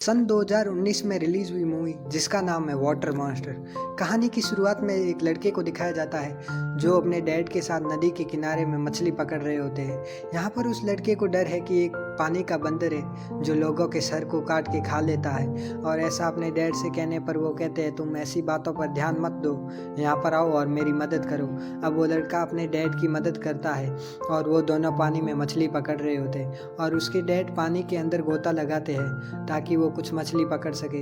सन 2019 में रिलीज़ हुई मूवी जिसका नाम है वाटर मॉन्स्टर। कहानी की शुरुआत में एक लड़के को दिखाया जाता है जो अपने डैड के साथ नदी के किनारे में मछली पकड़ रहे होते हैं। यहाँ पर उस लड़के को डर है कि एक पानी का बंदर है जो लोगों के सर को काट के खा लेता है, और ऐसा अपने डैड से कहने पर वो कहते हैं तुम ऐसी बातों पर ध्यान मत दो, यहाँ पर आओ और मेरी मदद करो। अब वो लड़का अपने डैड की मदद करता है और वो दोनों पानी में मछली पकड़ रहे होते हैं और उसके डैड पानी के अंदर गोता लगाते हैं ताकि वो कुछ मछली पकड़ सके।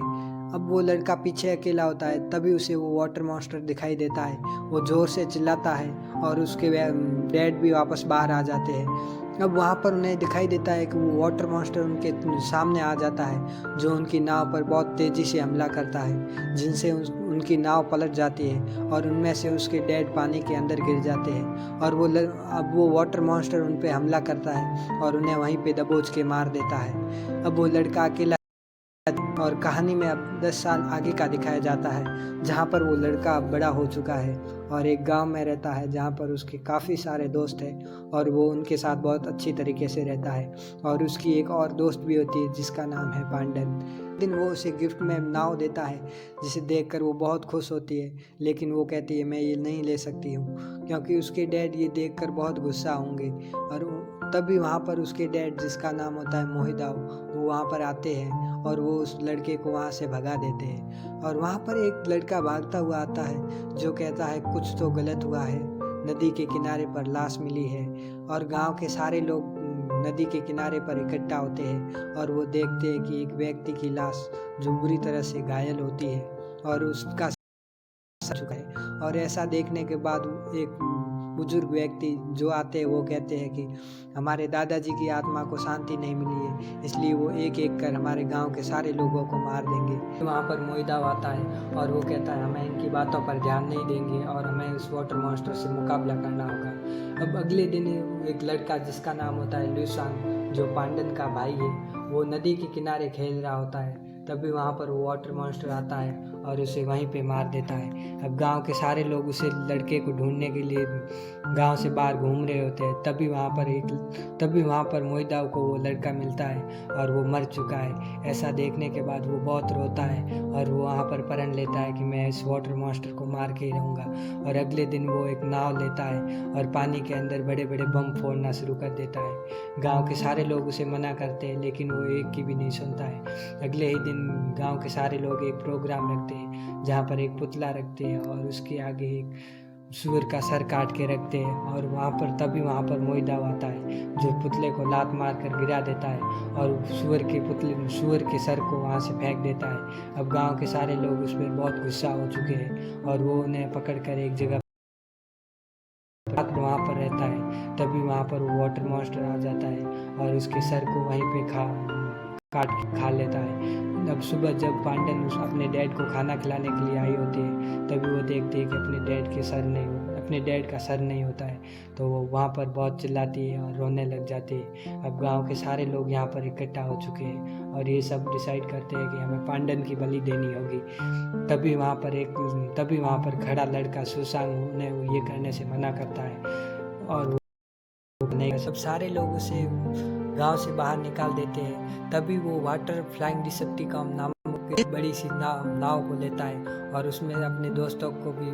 अब वो लड़का पीछे अकेला होता है, तभी उसे वो वाटर मॉन्स्टर दिखाई देता है। वो ज़ोर से चिल्लाता है और उसके डैड भी वापस बाहर आ जाते हैं। अब वहाँ पर उन्हें दिखाई देता है कि वो वाटर मॉन्स्टर उनके सामने आ जाता है जो उनकी नाव पर बहुत तेज़ी से हमला करता है, जिनसे उनकी नाव पलट जाती है और उनमें से उसके डैड पानी के अंदर गिर जाते हैं। और अब वो वाटर मॉन्स्टर उन पे हमला करता है और उन्हें वहीं पे दबोच के मार देता है। अब वो लड़का अकेला और कहानी में अब 10 साल आगे का दिखाया जाता है, जहाँ पर वो लड़का अब बड़ा हो चुका है और एक गांव में रहता है जहाँ पर उसके काफ़ी सारे दोस्त हैं और वो उनके साथ बहुत अच्छी तरीके से रहता है। और उसकी एक और दोस्त भी होती है जिसका नाम है पांडन। दिन वो उसे गिफ्ट में नाव देता है जिसे देखकर वो बहुत खुश होती है, लेकिन वो कहती है मैं ये नहीं ले सकती हूँ क्योंकि उसके डैड ये देखकर बहुत गुस्सा होंगे। और तभी वहाँ पर उसके डैड जिसका नाम होता है मोहिदाव, वो वहाँ पर आते हैं और वो उस लड़के को वहाँ से भगा देते हैं। और वहाँ पर एक लड़का भागता हुआ आता है जो कहता है कुछ तो गलत हुआ है, नदी के किनारे पर लाश मिली है। और गांव के सारे लोग नदी के किनारे पर इकट्ठा होते हैं और वो देखते हैं कि एक व्यक्ति की लाश जो बुरी तरह से घायल होती है और उसका चुका है। और ऐसा देखने के बाद एक बुजुर्ग व्यक्ति जो आते हैं वो कहते हैं कि हमारे दादाजी की आत्मा को शांति नहीं मिली है, इसलिए वो एक एक कर हमारे गांव के सारे लोगों को मार देंगे। वहाँ पर मोहिदाव आता है और वो कहता है हमें इनकी बातों पर ध्यान नहीं देंगे और हमें उस वाटर मॉन्स्टर से मुकाबला करना होगा। अब अगले दिन एक लड़का जिसका नाम होता है लुसांग, जो पांडन का भाई है, वो नदी के किनारे खेल रहा होता है। तभी वहाँ पर वो वाटर मॉन्स्टर आता है और उसे वहीं पे मार देता है। अब गांव के सारे लोग उसे लड़के को ढूंढने के लिए गांव से बाहर घूम रहे होते हैं। तभी वहाँ पर मोहिदाव को वो लड़का मिलता है और वो मर चुका है। ऐसा देखने के बाद वो बहुत रोता है और वो वहाँ पर प्रण लेता है कि मैं इस वाटर मॉन्स्टर को मार के ही रहूँगा। और अगले दिन वो एक नाव लेता है और पानी के अंदर बड़े बड़े बम फोड़ना शुरू कर देता है। गाँव के सारे लोग उसे मना करते हैं लेकिन वो एक की भी नहीं सुनता है। अगले ही दिन गांव के सारे लोग एक प्रोग्राम रखते हैं जहाँ पर एक पुतला रखते हैं और उसके आगे एक सूअर का सर काट के रखते हैं। और वहाँ पर मोहिदाव आता है जो पुतले को लात मार कर गिरा देता है और सूअर के सर को वहाँ से फेंक देता है। अब गांव के सारे लोग उस पर बहुत गुस्सा हो चुके हैं और वो उन्हें पकड़ कर एक जगह वहाँ पर रहता है। तभी वहाँ पर वो वाटर मॉन्स्टर आ जाता है और उसके सर को वहीं पे काट के खा लेता है। अब सुबह जब पांडन अपने डैड को खाना खिलाने के लिए आई होती है तभी वो देखती है कि अपने डैड का सर नहीं होता है, तो वो वहाँ पर बहुत चिल्लाती है और रोने लग जाती है। अब गांव के सारे लोग यहाँ पर इकट्ठा हो चुके हैं और ये सब डिसाइड करते हैं कि हमें पांडन की बलि देनी होगी। तभी वहाँ पर खड़ा लड़का सुशांग उन्हें ये करने से मना करता है और नहीं, सब सारे लोग उसे गांव से बाहर निकाल देते हैं। तभी वो वाटर फ्लाइंग डिसेप्टिकॉन नामक एक बड़ी सी नाव को लेता है और उसमें अपने दोस्तों को भी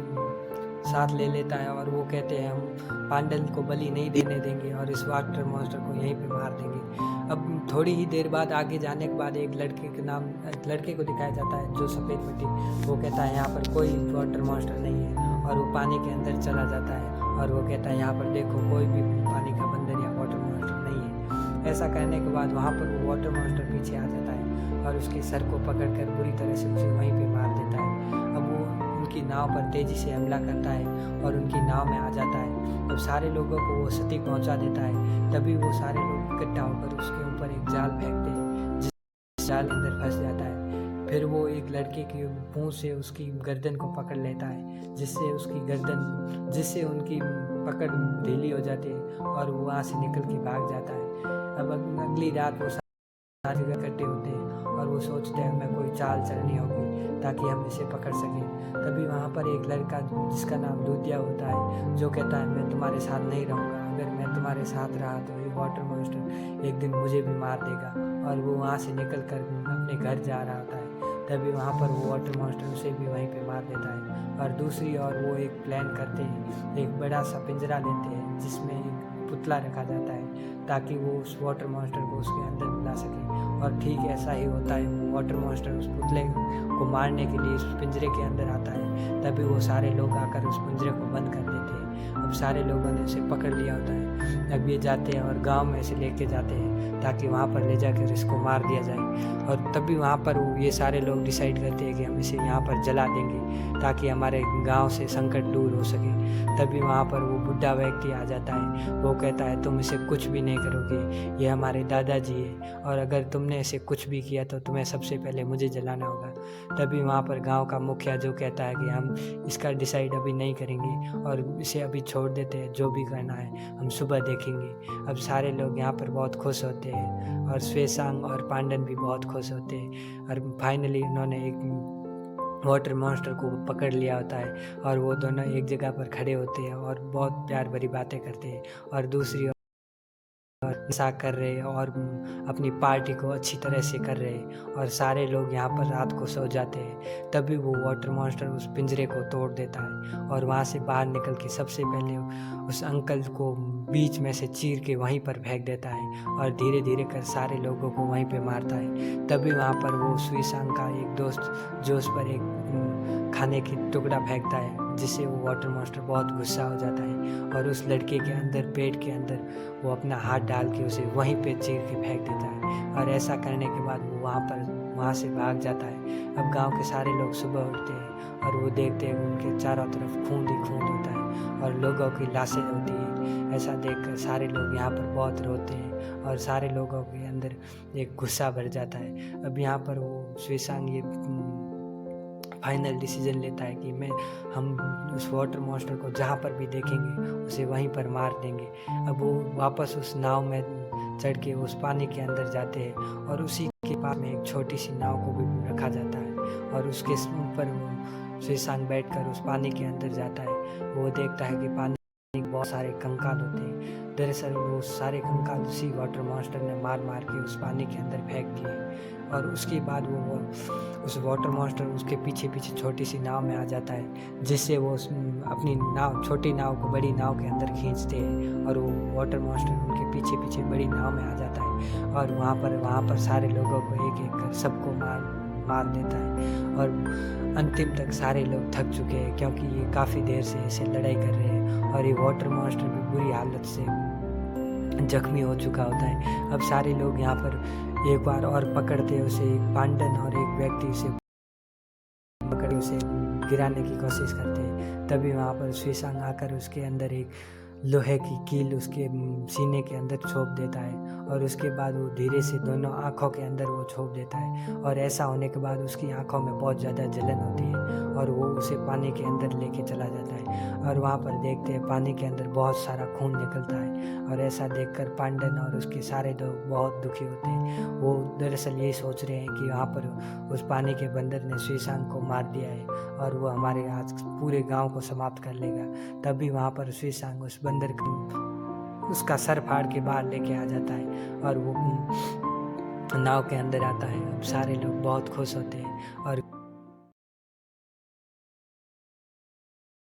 साथ ले लेता है और वो कहते हैं हम पांडन को बलि नहीं देने देंगे और इस वाटर मॉन्स्टर को यहीं पे मार देंगे। अब थोड़ी ही देर बाद आगे जाने के बाद एक लड़के को दिखाया जाता है जो सफ़ेद मिट्टी, वो कहता है यहाँ पर कोई वाटर मॉन्स्टर नहीं है और वो पानी के अंदर चला जाता है और वो कहता है यहाँ पर देखो कोई भी पानी का बंदर या वाटर मॉन्स्टर नहीं है। ऐसा कहने के बाद वहाँ पर वो वाटर मॉन्स्टर पीछे आ जाता है और उसके सर को पकड़कर बुरी तरह से उसे वहीं पे मार देता है। अब वो उनकी नाव पर तेज़ी से हमला करता है और उनकी नाव में आ जाता है। अब सारे लोगों को वो सती पहुँचा देता है। तभी वो सारे लोग इकट्ठा होकर उसके ऊपर एक जाल फेंकते हैं जिस जाल के अंदर फंस जाता है। फिर वो एक लड़के की मुंह से उसकी गर्दन को पकड़ लेता है जिससे उनकी पकड़ ढीली हो जाती है और वो वहाँ से निकल के भाग जाता है। अब अगली रात वो सारे इकट्ठे होते हैं और वो सोचते हैं हमें कोई चाल चलनी होगी ताकि हम इसे पकड़ सकें। तभी वहाँ पर एक लड़का जिसका नाम लूदिया होता है जो कहता है मैं तुम्हारे साथ नहीं रहूँगा, अगर मैं तुम्हारे साथ रहा तो ये वाटर मॉन्स्टर एक दिन मुझे भी मार देगा। और वो वहाँ से निकल कर अपने घर जा रहा होता है, तभी वहाँ पर वो वाटर मॉन्स्टर उसे भी वहीं पे मार देता है। और दूसरी ओर वो एक प्लान करते हैं, एक बड़ा सा पिंजरा लेते हैं जिसमें एक पुतला रखा जाता है ताकि वो उस वाटर मॉन्स्टर को उसके अंदर बुला सके। और ठीक ऐसा ही होता है, वो वाटर मॉन्स्टर उस पुतले को मारने के लिए उस पिंजरे के अंदर आता है, तभी वो सारे लोग आकर उस पिंजरे को बंद कर देते हैं। अब सारे लोगों ने उसे पकड़ लिया होता है। अब ये जाते हैं और गांव में इसे लेके जाते हैं ताकि वहाँ पर ले जाकर इसको मार दिया जाए। और तभी वहाँ पर ये सारे लोग डिसाइड करते हैं कि हम इसे यहाँ पर जला देंगे ताकि हमारे गांव से संकट दूर हो सके। तभी वहाँ पर वो बुढ़ा व्यक्ति आ जाता है, वो कहता है तुम इसे कुछ भी नहीं करोगे, ये हमारे दादाजी है और अगर तुमने इसे कुछ भी किया तो तुम्हें सबसे पहले मुझे जलाना होगा। तभी वहाँ पर गांव का मुखिया जो कहता है कि हम इसका डिसाइड अभी नहीं करेंगे और इसे अभी छोड़ देते हैं, जो भी करना है हम सुबह देखेंगे। अब सारे लोग यहाँ पर बहुत खुश होते हैं और श्वेसांग और पांडन भी बहुत खुश होते हैं। और फाइनली उन्होंने एक वाटर मॉन्स्टर को पकड़ लिया होता है और वो दोनों एक जगह पर खड़े होते हैं और बहुत प्यार भरी बातें करते हैं और दूसरी नशा कर रहे और अपनी पार्टी को अच्छी तरह से कर रहे और सारे लोग यहाँ पर रात को सो जाते हैं। तभी वो वाटर मॉन्स्टर उस पिंजरे को तोड़ देता है और वहाँ से बाहर निकल के सबसे पहले उस अंकल को बीच में से चीर के वहीं पर फेंक देता है और धीरे धीरे कर सारे लोगों को वहीं पे मारता है। तभी वहाँ पर वो श्वेसांग का एक दोस्त जो उस पर एक खाने की टुकड़ा फेंकता है जिससे वो वाटर मॉन्स्टर बहुत गुस्सा हो जाता है और उस लड़के के अंदर पेट के अंदर वो अपना हाथ डाल के उसे वहीं पे चीर के फेंक देता है। और ऐसा करने के बाद वो वहाँ से भाग जाता है। अब गांव के सारे लोग सुबह उठते हैं और वो देखते हैं उनके चारों तरफ खून ही खून होता है और लोगों की लाशें होती हैं। ऐसा देखकर सारे लोग यहाँ पर बहुत रोते हैं और सारे लोगों के अंदर एक गुस्सा भर जाता है। अब यहाँ पर वो श्वेसांग ये फाइनल डिसीजन लेता है कि हम उस वाटर मॉन्स्टर को जहाँ पर भी देखेंगे उसे वहीं पर मार देंगे। अब वो वापस उस नाव में चढ़ के उस पानी के अंदर जाते हैं और उसी के पास में एक छोटी सी नाव को भी रखा जाता है और उसके ऊपर श्वेसांग बैठकर उस पानी के अंदर जाता है। वो देखता है कि पानी में बहुत सारे कंकाल होते हैं। दरअसल वो सारे कंकाल उसी वाटर मॉन्स्टर ने मार मार के उस पानी के अंदर फेंक दिए और उसके बाद वो उस वाटर मॉन्स्टर उसके पीछे पीछे छोटी सी नाव में आ जाता है जिससे वो अपनी छोटी नाव को बड़ी नाव के अंदर खींचते हैं और वो वाटर मॉन्स्टर उनके पीछे पीछे बड़ी नाव में आ जाता है और वहाँ पर सारे लोगों को एक एक कर सबको मार देता है। और अंतिम तक सारे लोग थक चुके हैं क्योंकि ये काफ़ी देर से इसे लड़ाई कर रहे हैं और ये वाटर मॉन्स्टर भी बुरी हालत से जख्मी हो चुका होता है। अब सारे लोग यहाँ पर एक बार और पकड़ते उसे, एक पांडन और एक व्यक्ति उसे पकड़े उसे गिराने की कोशिश करते हैं। तभी वहाँ पर श्वेसांग आकर उसके अंदर एक लोहे की कील उसके सीने के अंदर छोप देता है और उसके बाद वो धीरे से दोनों आँखों के अंदर वो छोप देता है और ऐसा होने के बाद उसकी आँखों में बहुत ज़्यादा जलन होती है और वो उसे पानी के अंदर लेके चला जाता है। और वहाँ पर देखते हैं पानी के अंदर बहुत सारा खून निकलता है और ऐसा देखकर पांडन और उसके सारे लोग बहुत दुखी होते हैं। वो दरअसल ये सोच रहे हैं कि वहाँ पर उस पानी के बंदर ने श्वेसांग को मार दिया है और वो हमारे आज पूरे गांव को समाप्त कर लेगा। तभी वहाँ पर श्वेसांग उस बंदर को उसका सर फाड़ के बाहर लेके आ जाता है और वो नाव के अंदर आता है। अब सारे लोग बहुत खुश होते हैं और